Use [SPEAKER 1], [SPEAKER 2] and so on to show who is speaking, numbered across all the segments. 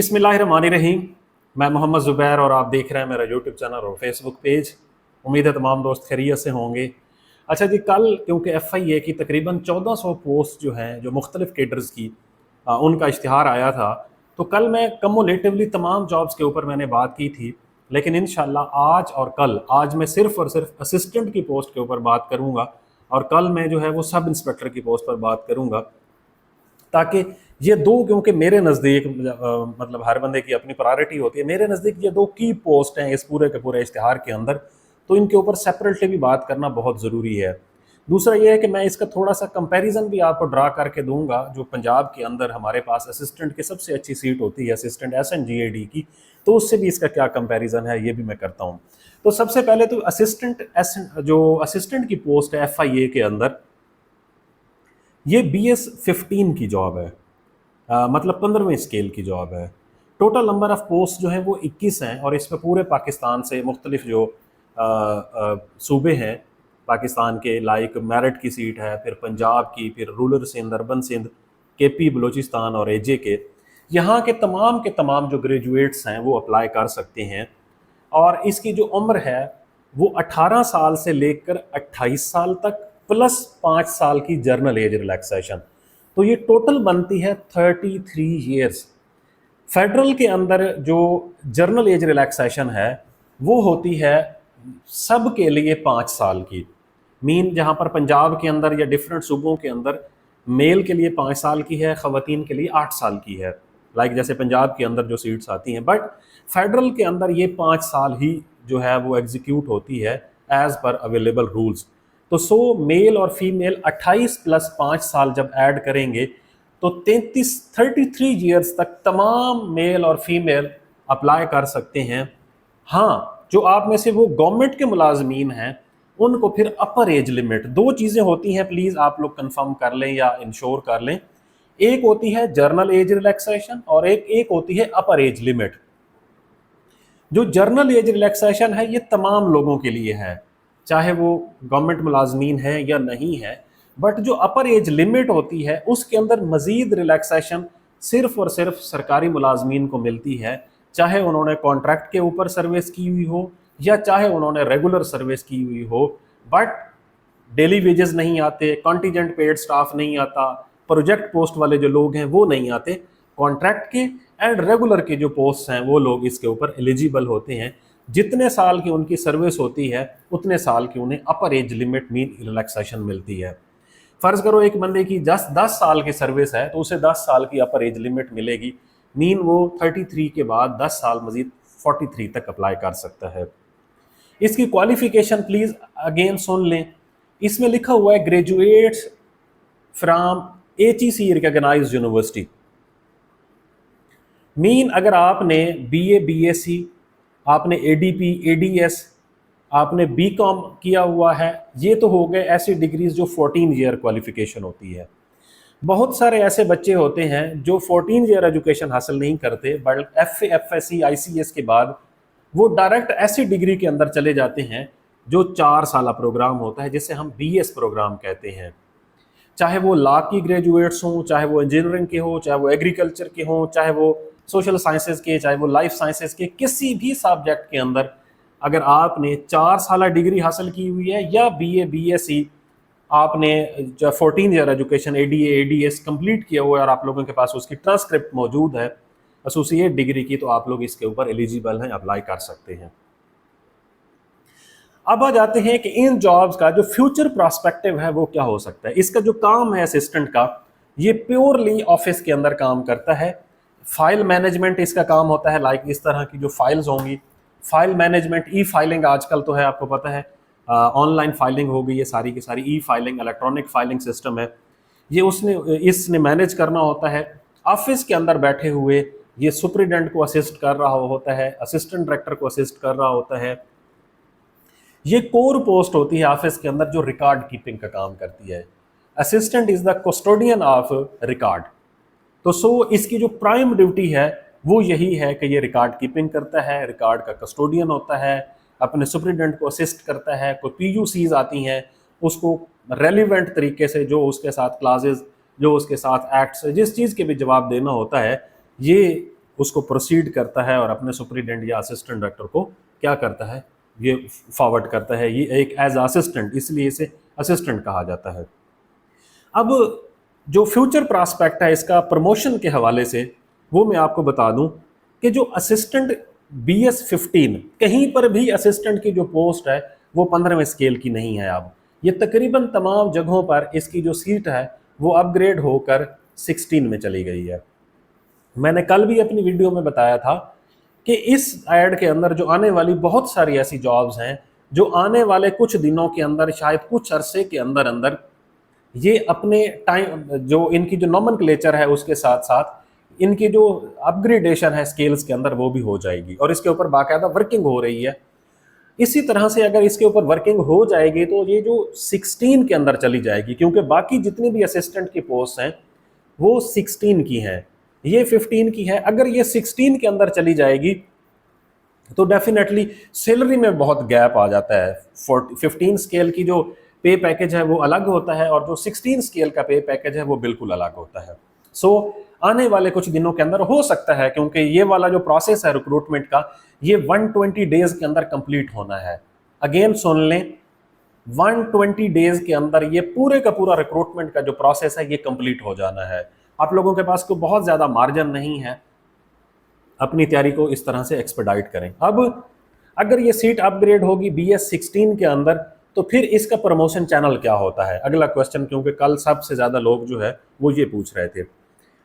[SPEAKER 1] बिस्मिल्लाहिर्रहमानिर्रहीम। मैं मोहम्मद ज़ुबैर और आप देख रहे हैं मेरा यूट्यूब चैनल और फेसबुक पेज। उम्मीद है तमाम दोस्त खैरियत से होंगे। अच्छा जी, कल क्योंकि FIA की तकरीबन 1400 पोस्ट जो हैं, जो मुख्तलिफ़ केडर्स की उनका इश्तिहार आया था, तो कल मैं कमुलेटिवली तमाम जॉब्स के ऊपर मैंने बात की थी। लेकिन इंशाल्लाह आज मैं सिर्फ़ और सिर्फ असिस्टेंट की पोस्ट के ऊपर बात करूँगा, और कल मैं जो है वो सब इंस्पेक्टर की पोस्ट पर बात करूँगा, ताकि ये दो, क्योंकि मेरे नज़दीक मतलब हर बंदे की अपनी प्रायोरिटी होती है, मेरे नज़दीक ये दो की पोस्ट हैं इस पूरे के पूरे इश्तिहार के अंदर, तो इनके ऊपर सेपरेटली भी बात करना बहुत ज़रूरी है। दूसरा ये है कि मैं इसका थोड़ा सा कंपैरिजन भी आपको ड्रा करके दूंगा। जो पंजाब के अंदर हमारे पास असिस्टेंट की सबसे अच्छी सीट होती है, असिस्टेंट SNGAD की, तो उससे भी इसका क्या कंपैरिजन है ये भी मैं करता हूँ। तो सबसे पहले तो असिस्टेंट की पोस्ट है FIA के अंदर, ये BS15 की जॉब है। मतलब 15वें स्केल की जॉब है। टोटल नंबर ऑफ़ पोस्ट जो है वो 21 हैं, और इसमें पूरे पाकिस्तान से मुख्तलिफ जो सूबे हैं पाकिस्तान के, लाइक मेरठ की सीट है, फिर पंजाब की, फिर rural Sindh, urban Sindh, KP Balochistan और AJ के। यहाँ के तमाम जो ग्रेजुएट्स हैं वो अप्लाई कर सकते हैं। और इसकी जो उम्र है वो 18 साल से लेकर 28 साल तक, प्लस 5 साल की जर्नल एज रिलैक्सेशन, तो ये टोटल बनती है 33 ईयर्स। फेडरल के अंदर जो जर्नल एज रिलैक्सेशन है वो होती है सब के लिए 5 साल की। मीन जहाँ पर पंजाब के अंदर या डिफरेंट सूबों के अंदर मेल के लिए 5 साल की है, ख़वातीन के लिए 8 साल की है, लाइक जैसे पंजाब के अंदर जो सीट्स आती हैं। बट फेडरल के अंदर ये 5 साल ही जो है वो एग्जीक्यूट होती है एज़ पर अवेलेबल रूल्स। तो मेल और फीमेल 28 प्लस 5 साल जब ऐड करेंगे तो 33 ईयर्स तक तमाम मेल और फीमेल अप्लाई कर सकते हैं। हाँ, जो आप में से वो गवर्नमेंट के मुलाजमीन हैं उनको फिर अपर एज लिमिट, दो चीज़ें होती हैं, प्लीज़ आप लोग कंफर्म कर लें या इंश्योर कर लें। एक होती है जर्नल एज रिलैक्सेशन और एक होती है अपर एज लिमिट। जो जर्नल एज रिलैक्सेशन है ये तमाम लोगों के लिए है, चाहे वो गवर्नमेंट मुलाजमीन है या नहीं है। बट जो अपर एज लिमिट होती है उसके अंदर मज़ीद रिलैक्सेशन सिर्फ और सिर्फ सरकारी मुलाजमीन को मिलती है, चाहे उन्होंने कॉन्ट्रैक्ट के ऊपर सर्विस की हुई हो या चाहे उन्होंने रेगुलर सर्विस की हुई हो। बट डेली वेजेस नहीं आते, कॉन्टीजेंट पेड स्टाफ नहीं आता, प्रोजेक्ट पोस्ट वाले जो लोग हैं वो नहीं आते। कॉन्ट्रैक्ट के एंड रेगुलर के जो पोस्ट हैं वो लोग इसके ऊपर एलिजिबल होते हैं। जितने साल की उनकी सर्विस होती है उतने साल की उन्हें अपर एज लिमिट मीन रिलैक्सेशन मिलती है। फ़र्ज़ करो एक बंदे की 10 साल की सर्विस है तो उसे 10 साल की अपर एज लिमिट मिलेगी, मीन वो 33 के बाद 10 साल मजीद 43 तक अप्लाई कर सकता है। इसकी क्वालिफिकेशन प्लीज़ अगेन सुन लें, इसमें लिखा हुआ है graduates from HEC recognised university. Mean अगर आपने BA BSc, आपने ADP ADS, आपने BCom किया हुआ है, ये तो हो गए ऐसी डिग्रीज जो 14 ईयर क्वालिफिकेशन होती है। बहुत सारे ऐसे बच्चे होते हैं जो 14 ईयर एजुकेशन हासिल नहीं करते, बट FA FSC ICS के बाद वो डायरेक्ट ऐसी डिग्री के अंदर चले जाते हैं जो 4 साल प्रोग्राम होता है, जिसे हम BS प्रोग्राम कहते हैं। चाहे वो लॉ की ग्रेजुएट्स हों, चाहे वो इंजीनियरिंग के हों, चाहे वो एग्रीकल्चर के हों, चाहे वो सोशल साइंसेज के, चाहे वो लाइफ साइंसेज के, किसी भी सब्जेक्ट के अंदर अगर आपने 4 साल डिग्री हासिल की हुई है या BA BSc आपने 14 year education ADA ADS complete किया हुआ है और आप लोगों के पास उसकी ट्रांसक्रिप्ट मौजूद है एसोसिएट डिग्री की, तो आप लोग इसके ऊपर एलिजिबल हैं, अप्लाई कर सकते हैं। अब आ जाते हैं कि इन जॉब्स का जो फ्यूचर प्रोस्पेक्टिव है वो क्या हो सकता है। इसका जो काम है असिस्टेंट का, ये प्योरली ऑफिस के अंदर काम करता है। फाइल मैनेजमेंट इसका काम होता है, लाइक इस तरह की जो फाइल्स होंगी, फाइल मैनेजमेंट, फाइलिंग आजकल तो है, आपको पता है ऑनलाइन फाइलिंग हो गई है, सारी की सारी फाइलिंग, इलेक्ट्रॉनिक फाइलिंग सिस्टम है, ये इसने मैनेज करना होता है। ऑफिस के अंदर बैठे हुए ये सुपरिटेंडेंट को असिस्ट कर रहा होता है, असिस्टेंट डायरेक्टर को असिस्ट कर रहा होता है। ये कोर पोस्ट होती है ऑफिस के अंदर जो रिकॉर्ड कीपिंग का काम करती है। Assistant is the custodian of record. तो इसकी जो प्राइम ड्यूटी है वो यही है कि ये रिकॉर्ड कीपिंग करता है, रिकॉर्ड का कस्टोडियन होता है, अपने सुपरिटेंडेंट को असिस्ट करता है। कोई PUCs आती हैं उसको रेलिवेंट तरीके से, जो उसके साथ क्लासेस, जो उसके साथ एक्ट्स, जिस चीज़ के भी जवाब देना होता है, ये उसको प्रोसीड करता है और अपने सुपरिटेंडेंट या असिस्टेंट डायरेक्टर को क्या करता है, ये फॉरवर्ड करता है। ये एक एज असिस्टेंट, इसलिए इसे असिस्टेंट कहा जाता है। अब जो फ्यूचर प्रॉस्पेक्ट है इसका प्रमोशन के हवाले से, वो मैं आपको बता दूं कि जो असिस्टेंट BS15, कहीं पर भी असिस्टेंट की जो पोस्ट है वो 15वें स्केल की नहीं है। अब ये तकरीबन तमाम जगहों पर इसकी जो सीट है वो अपग्रेड होकर 16 में चली गई है। मैंने कल भी अपनी वीडियो में बताया था कि इस ऐड के अंदर जो आने वाली बहुत सारी ऐसी जॉब्स हैं जो आने वाले कुछ दिनों के अंदर, शायद कुछ अरसे के अंदर अंदर, ये अपने टाइम, जो इनकी जो नॉमेनक्लेचर है उसके साथ साथ इनकी जो अपग्रेडेशन है स्केल्स के अंदर वो भी हो जाएगी और इसके ऊपर बाकायदा वर्किंग हो रही है। इसी तरह से अगर इसके ऊपर वर्किंग हो जाएगी तो ये जो 16 के अंदर चली जाएगी, क्योंकि बाकी जितनी भी असिस्टेंट की पोस्ट हैं वो 16 की हैं, ये 15 की है। अगर ये 16 के अंदर चली जाएगी तो डेफिनेटली सैलरी में बहुत गैप आ जाता है। 15 स्केल की जो पे पैकेज है वो अलग होता है और जो 16 स्केल का पे पैकेज है वो बिल्कुल अलग होता है। सो आने वाले कुछ दिनों के अंदर हो सकता है, क्योंकि ये वाला जो प्रोसेस है रिक्रूटमेंट का, ये 120 डेज के अंदर कंप्लीट होना है। अगेन सुन लें, 120 डेज के अंदर ये पूरे का पूरा रिक्रूटमेंट का जो प्रोसेस है ये कंप्लीट हो जाना है। आप लोगों के पास कोई बहुत ज्यादा मार्जिन नहीं है, अपनी तैयारी को इस तरह से एक्सपेडाइट करें। अब अगर ये सीट अपग्रेड होगी BS16 के अंदर तो फिर इसका प्रमोशन चैनल क्या होता है, अगला क्वेश्चन, क्योंकि कल सबसे ज़्यादा लोग जो है वो ये पूछ रहे थे।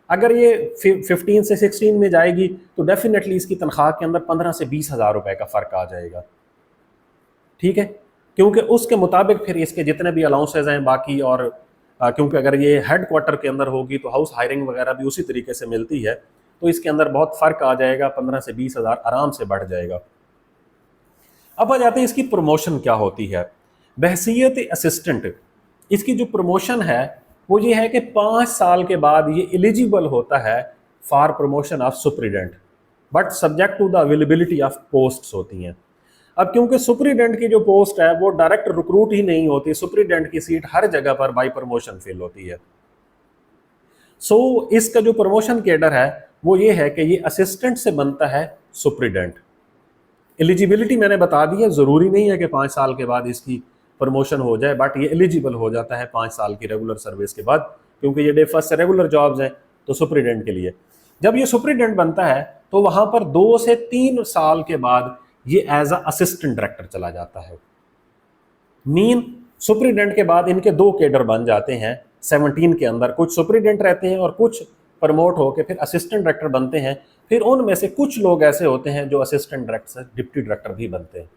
[SPEAKER 1] अगर ये 15 से 16 में जाएगी तो डेफिनेटली इसकी तनख्वाह के अंदर 15 से 20 हज़ार रुपए का फ़र्क आ जाएगा, ठीक है, क्योंकि उसके मुताबिक फिर इसके जितने भी अलाउंसेज हैं बाकी, और क्योंकि अगर ये हेड क्वार्टर के अंदर होगी तो हाउस हायरिंग वगैरह भी उसी तरीके से मिलती है, तो इसके अंदर बहुत फ़र्क आ जाएगा, 15 से 20 हज़ार आराम से बढ़ जाएगा। अब आ जाते हैं इसकी प्रमोशन क्या होती है। बहसीयत असिस्टेंट इसकी जो प्रमोशन है वो ये है कि 5 साल के बाद ये एलिजिबल होता है for promotion of superintendent, but subject to the availability of posts होती हैं। अब क्योंकि सुपरिटेंडेंट की जो पोस्ट है वो डायरेक्ट रिक्रूट ही नहीं होती, सुपरिटेंडेंट की सीट हर जगह पर बाय प्रमोशन फिल होती है। सो इसका जो प्रमोशन कैडर है वो ये है कि ये असिस्टेंट से बनता है सुपरिटेंडेंट। एलिजिबिलिटी मैंने बता दी है, जरूरी नहीं है कि 5 साल के बाद इसकी प्रमोशन हो जाए, बट ये एलिजिबल हो जाता है 5 साल की रेगुलर सर्विस के बाद, क्योंकि ये डे फर्स्ट से रेगुलर जॉब्स हैं। तो सुपरिटेंडेंट के लिए जब ये सुपरिटेंडेंट बनता है तो वहां पर 2 से 3 साल के बाद ये एज अ असिस्टेंट डायरेक्टर चला जाता है। मीन सुपरिटेंडेंट के बाद इनके 2 कैडर बन जाते हैं 17 के अंदर, कुछ सुपरिटेंडेंट रहते हैं और कुछ प्रमोट होकर फिर असिस्टेंट डायरेक्टर बनते हैं। फिर उनमें से कुछ लोग ऐसे होते हैं जो असिस्टेंट डायरेक्टर से डिप्टी डायरेक्टर भी बनते हैं।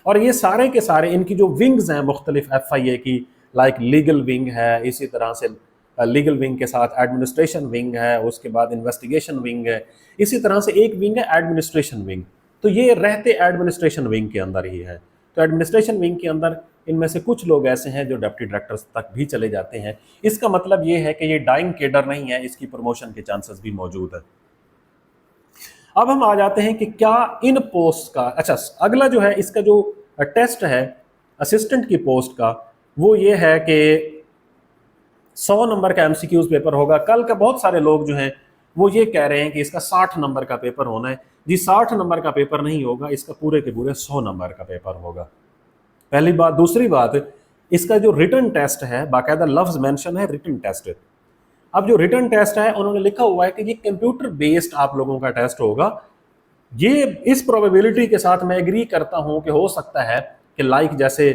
[SPEAKER 1] और ये सारे के सारे इनकी जो विंग्स हैं मुख्तलिफ FIA की, लाइक लीगल विंग है, इसी तरह से लीगल विंग के साथ एडमिनिस्ट्रेशन विंग है, उसके बाद इन्वेस्टिगेशन विंग है, इसी तरह से एक विंग है एडमिनिस्ट्रेशन विंग। तो ये रहते एडमिनिस्ट्रेशन विंग के अंदर ही है। तो एडमिनिस्ट्रेशन विंग के अंदर इनमें से कुछ लोग ऐसे हैं जो डिप्टी डायरेक्टर्स तक भी चले जाते हैं। इसका मतलब ये है कि ये डाइंग केडर नहीं है, इसकी प्रमोशन के चांसेस भी मौजूद है। अब हम आ जाते हैं कि क्या इन पोस्ट का, अच्छा अगला जो है इसका जो टेस्ट है असिस्टेंट की पोस्ट का, वो ये है कि 100 नंबर का MCQs पेपर होगा। कल का बहुत सारे लोग जो हैं वो ये कह रहे हैं कि इसका 60 नंबर का पेपर होना है। जी 60 नंबर का पेपर नहीं होगा, इसका पूरे के पूरे 100 नंबर का पेपर होगा, पहली बात। दूसरी बात, इसका जो रिटन टेस्ट है, बाकायदा लफ्ज मेंशन है रिटन टेस्ट। अब जो रिटन टेस्ट है उन्होंने लिखा हुआ है कि ये कंप्यूटर बेस्ड आप लोगों का टेस्ट होगा। ये इस प्रोबेबिलिटी के साथ मैं एग्री करता हूं कि हो सकता है कि लाइक जैसे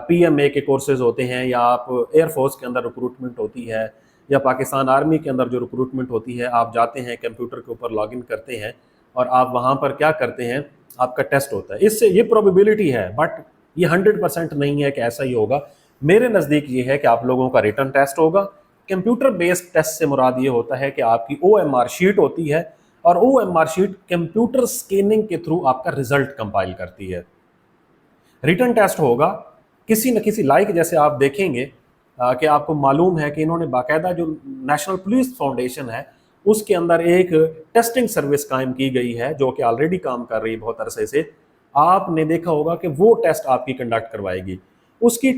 [SPEAKER 1] PMA के कोर्सेज होते हैं, या आप एयरफोर्स के अंदर रिक्रूटमेंट होती है, या पाकिस्तान आर्मी के अंदर जो रिक्रूटमेंट होती है, आप जाते हैं कंप्यूटर के ऊपर लॉगिन करते हैं और आप वहां पर क्या करते हैं, आपका टेस्ट होता है। इससे ये प्रोबेबिलिटी है, बट ये 100% नहीं है कि ऐसा ही होगा। मेरे नज़दीक ये है कि आप लोगों का रिटन टेस्ट होगा। कंप्यूटर बेस्ड टेस्ट से मुराद ये होता है कि आपकी OMR शीट होती है और OMR शीट कंप्यूटर स्कैनिंग के थ्रू आपका रिजल्ट कंपाइल करती है। रिटन टेस्ट होगा किसी न किसी लाइक, जैसे आप देखेंगे कि आपको मालूम है कि इन्होंने बाकायदा जो नेशनल पुलिस फाउंडेशन है उसके अंदर एक टेस्टिंग सर्विस कायम की गई है जो कि ऑलरेडी काम कर रही है बहुत अरसे से। आपने देखा होगा कि वो टेस्ट आपकी कंडक्ट करवाएगी। उसकी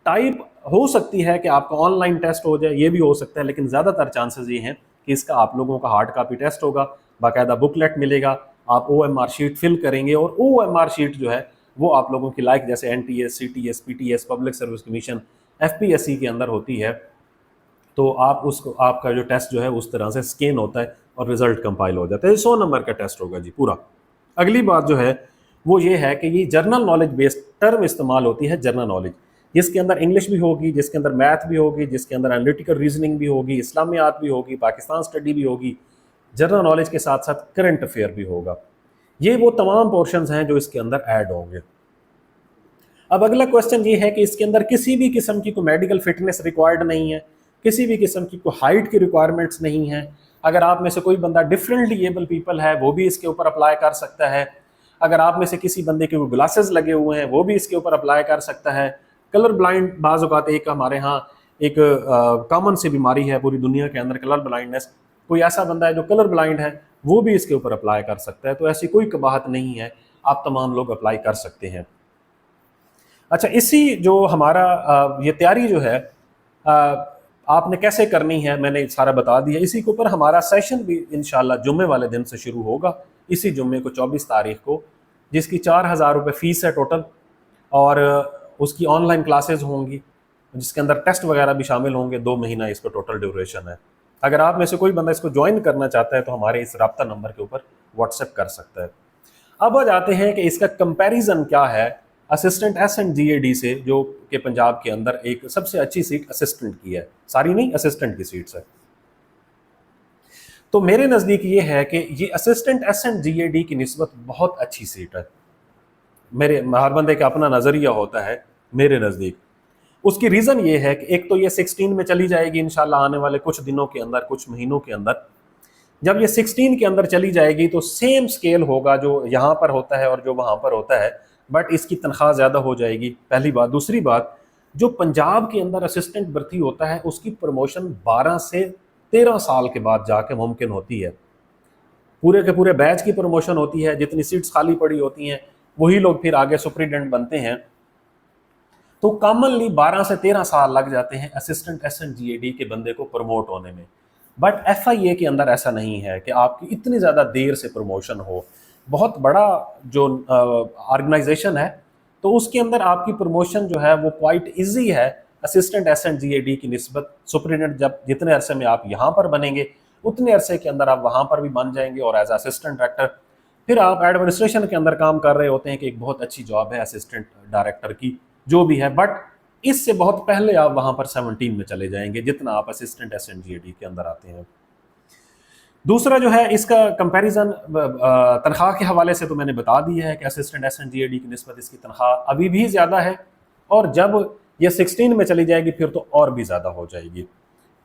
[SPEAKER 1] टाइप हो सकती है कि आपका ऑनलाइन टेस्ट हो जाए, ये भी हो सकता है, लेकिन ज़्यादातर चांसेस ये हैं कि इसका आप लोगों का हार्ड कॉपी टेस्ट होगा बाकायदा बुकलेट मिलेगा, आप OMR शीट फिल करेंगे और OMR शीट जो है वो आप लोगों की लाइक जैसे NTS, CTS, PTS, public service commission, FPSC के अंदर होती है, तो आप उसको आपका जो टेस्ट जो है उस तरह से स्कैन होता है और रिजल्ट कंपाइल हो जाता है। 100 नंबर का टेस्ट होगा जी पूरा। अगली बात जो है वो ये है कि ये जर्नल नॉलेज बेस्ड टर्म इस्तेमाल होती है, जर्नल नॉलेज, जिसके अंदर इंग्लिश भी होगी, जिसके अंदर मैथ भी होगी, जिसके अंदर एनालिटिकल रीजनिंग भी होगी, इस्लामियात भी होगी, पाकिस्तान स्टडी भी होगी, जनरल नॉलेज के साथ साथ करंट अफेयर भी होगा। ये वो तमाम पोर्शंस हैं जो इसके अंदर ऐड होंगे। अब अगला क्वेश्चन ये है कि इसके अंदर किसी भी किस्म की कोई मेडिकल फिटनेस रिक्वायर्ड नहीं है, किसी भी किस्म की कोई हाइट की रिक्वायरमेंट्स नहीं है। अगर आप में से कोई बंदा डिफरेंटली एबल पीपल है वो भी इसके ऊपर अप्लाई कर सकता है। अगर आप में से किसी बंदे के ग्लासेस लगे हुए हैं वो भी इसके ऊपर अप्लाई कर सकता है। कलर ब्लाइंड बाज़ औक़ात एक हमारे यहाँ एक कॉमन सी बीमारी है पूरी दुनिया के अंदर, कलर ब्लाइंडनेस। कोई ऐसा बंदा है जो कलर ब्लाइंड है वो भी इसके ऊपर अप्लाई कर सकता है, तो ऐसी कोई कबाहत नहीं है, आप तमाम लोग अप्लाई कर सकते हैं। अच्छा, इसी जो हमारा ये तैयारी जो है आपने कैसे करनी है मैंने सारा बता दिया। इसी के ऊपर हमारा सेशन भी इंशाल्लाह जुम्मे वाले दिन से शुरू होगा, इसी जुम्मे को 24 तारीख को, जिसकी 4000 रुपये फ़ीस है टोटल, और उसकी ऑनलाइन क्लासेस होंगी जिसके अंदर टेस्ट वगैरह भी शामिल होंगे। 2 महीना इसका टोटल ड्यूरेशन है। अगर आप में से कोई बंदा इसको ज्वाइन करना चाहता है तो हमारे इस राब्ता नंबर के ऊपर व्हाट्सएप कर सकता है। अब आ जाते हैं कि इसका कंपैरिजन क्या है असिस्टेंट SNGAD से, जो कि पंजाब के अंदर एक सबसे अच्छी सीट असिस्टेंट की है, सारी नहीं असिस्टेंट की सीट्स है। तो मेरे नज़दीक ये है कि ये असिस्टेंट SNGAD की निस्बत बहुत अच्छी सीट है। मेरे हर बंदे का अपना नज़रिया होता है, मेरे नज़दीक उसकी रीज़न ये है कि एक तो ये 16 में चली जाएगी इंशाल्लाह आने वाले कुछ दिनों के अंदर, कुछ महीनों के अंदर। जब ये 16 के अंदर चली जाएगी तो सेम स्केल होगा जो यहाँ पर होता है और जो वहाँ पर होता है, बट इसकी तनख्वाह ज़्यादा हो जाएगी, पहली बात। दूसरी बात, जो पंजाब के अंदर असिस्टेंट भर्ती होता है उसकी प्रमोशन 12 से 13 साल के बाद जाके मुमकिन होती है। पूरे के पूरे बैच की प्रमोशन होती है, जितनी सीट्स खाली पड़ी होती हैं वही लोग फिर आगे सुपरिटेंडेंट बनते हैं। तो कॉमनली 12 से 13 साल लग जाते हैं असिस्टेंट SNGAD के बंदे को प्रमोट होने में। बट FIA के अंदर ऐसा नहीं है कि आपकी इतनी ज़्यादा देर से प्रमोशन हो। बहुत बड़ा जो ऑर्गेनाइजेशन है तो उसके अंदर आपकी प्रमोशन जो है वो क्वाइट इजी है असिस्टेंट SNGAD की निस्बत। सुपरिटेंडेंट जब जितने अरसे में आप यहाँ पर बनेंगे उतने अरसे के अंदर आप वहाँ पर भी बन जाएंगे और एज असिस्टेंट डायरेक्टर फिर आप एडमिनिस्ट्रेशन के अंदर काम कर रहे होते हैं कि एक बहुत अच्छी जॉब है असिस्टेंट डायरेक्टर की जो भी है। बट इससे बहुत पहले आप वहाँ पर 17 में चले जाएंगे जितना आप असिस्टेंट SNGAD के अंदर आते हैं। दूसरा जो है इसका कंपैरिजन तनख्वाह के हवाले से तो मैंने बता दिया है कि असिस्टेंट SNGAD की निस्बत इसकी तनख्वाह अभी भी ज़्यादा है, और जब ये 16 में चली जाएगी फिर तो और भी ज़्यादा हो जाएगी।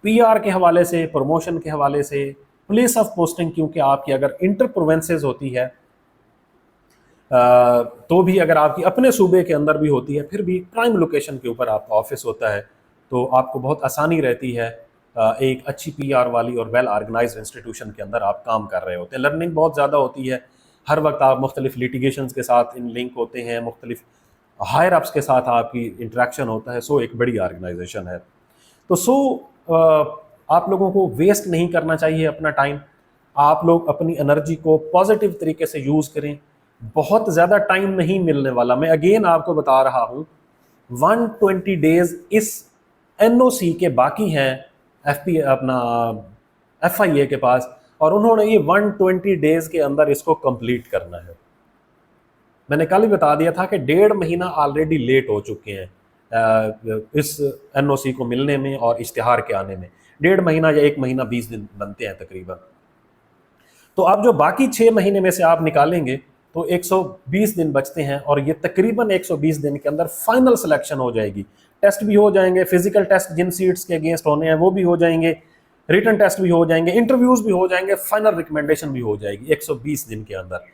[SPEAKER 1] PR के हवाले से, प्रमोशन के हवाले से, प्लेस ऑफ पोस्टिंग, क्योंकि आपकी अगर इंटर प्रोवेंसेज होती है तो भी अगर आपकी अपने सूबे के अंदर भी होती है फिर भी प्राइम लोकेशन के ऊपर आपका ऑफिस होता है, तो आपको बहुत आसानी रहती है एक अच्छी PR वाली और वेल ऑर्गेनाइज्ड इंस्टीट्यूशन के अंदर आप काम कर रहे होते हैं। लर्निंग बहुत ज़्यादा होती है, हर वक्त आप मुख्तलिफ लिटिगेशंस के साथ इन लिंक होते हैं, मुख्तलिफ हायर अप्स के साथ आपकी इंटरेक्शन होता है। सो एक बड़ी ऑर्गेनाइजेशन है, तो आप लोगों को वेस्ट नहीं करना चाहिए अपना टाइम। आप लोग अपनी एनर्जी को पॉजिटिव तरीके से यूज़ करें। बहुत ज़्यादा टाइम नहीं मिलने वाला, मैं अगेन आपको बता रहा हूँ 120 डेज इस NOC के बाकी हैं अपना FIA के पास, और उन्होंने ये 120 डेज के अंदर इसको कंप्लीट करना है। मैंने कल ही बता दिया था कि 1.5 महीना ऑलरेडी लेट हो चुके हैं इस NOC को मिलने में और इश्तिहार के आने में। 1.5 महीना या 1 महीना 20 दिन बनते हैं तकरीबन। तो अब जो बाकी 6 महीने में से आप निकालेंगे तो 120 दिन बचते हैं, और ये तकरीबन 120 दिन के अंदर फाइनल सिलेक्शन हो जाएगी। टेस्ट भी हो जाएंगे, फिजिकल टेस्ट जिन सीट्स के अगेंस्ट होने हैं वो भी हो जाएंगे, रिटन टेस्ट भी हो जाएंगे, इंटरव्यूज भी हो जाएंगे, फाइनल रिकमेंडेशन भी हो जाएगी 120 दिन के अंदर।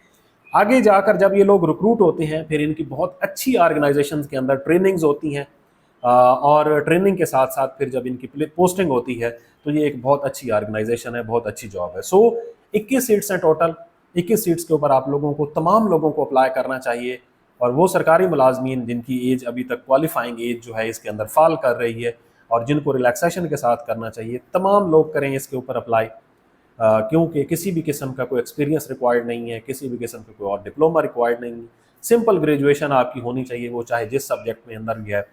[SPEAKER 1] आगे जाकर जब ये लोग रिक्रूट होते हैं फिर इनकी बहुत अच्छी ऑर्गेनाइजेशन के अंदर ट्रेनिंग्स होती हैं, और ट्रेनिंग के साथ साथ फिर जब इनकी पोस्टिंग होती है तो ये एक बहुत अच्छी ऑर्गेनाइजेशन है, बहुत अच्छी जॉब है। सो 21 सीट्स हैं टोटल। 21 सीट्स के ऊपर आप लोगों को, तमाम लोगों को अप्लाई करना चाहिए, और वो सरकारी मुलाजमीन जिनकी एज अभी तक क्वालिफाइंग एज जो है इसके अंदर फाल कर रही है और जिनको रिलैक्सेशन के साथ करना चाहिए, तमाम लोग करें इसके ऊपर अप्लाई। क्योंकि किसी भी किस्म का कोई एक्सपीरियंस रिक्वायर्ड नहीं है, किसी भी किस्म का कोई और डिप्लोमा रिक्वायर्ड नहीं है। सिंपल ग्रेजुएशन आपकी होनी चाहिए, वो चाहे जिस सब्जेक्ट में अंदर भी है।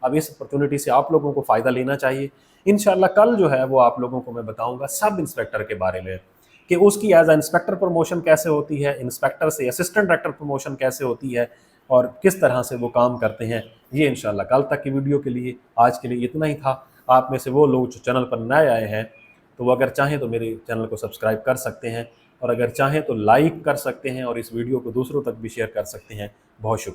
[SPEAKER 1] अब इस अपॉर्चुनिटी से आप लोगों को फ़ायदा लेना चाहिए। इंशाल्लाह कल जो है वो आप लोगों को मैं बताऊंगा सब इंस्पेक्टर के बारे में, कि उसकी एज ए इंस्पेक्टर प्रमोशन कैसे होती है, इंस्पेक्टर से असिस्टेंट डायरेक्टर प्रमोशन कैसे होती है, और किस तरह से वो काम करते हैं। ये इंशाल्लाह कल तक की वीडियो के लिए, आज के लिए इतना ही था। आप में से वो लोग जो चैनल पर नए आए हैं, तो वो अगर चाहें तो मेरे चैनल को सब्सक्राइब कर सकते हैं, और अगर चाहें तो लाइक कर सकते हैं, और इस वीडियो को दूसरों तक भी शेयर कर सकते हैं। बहुत शुक्रिया।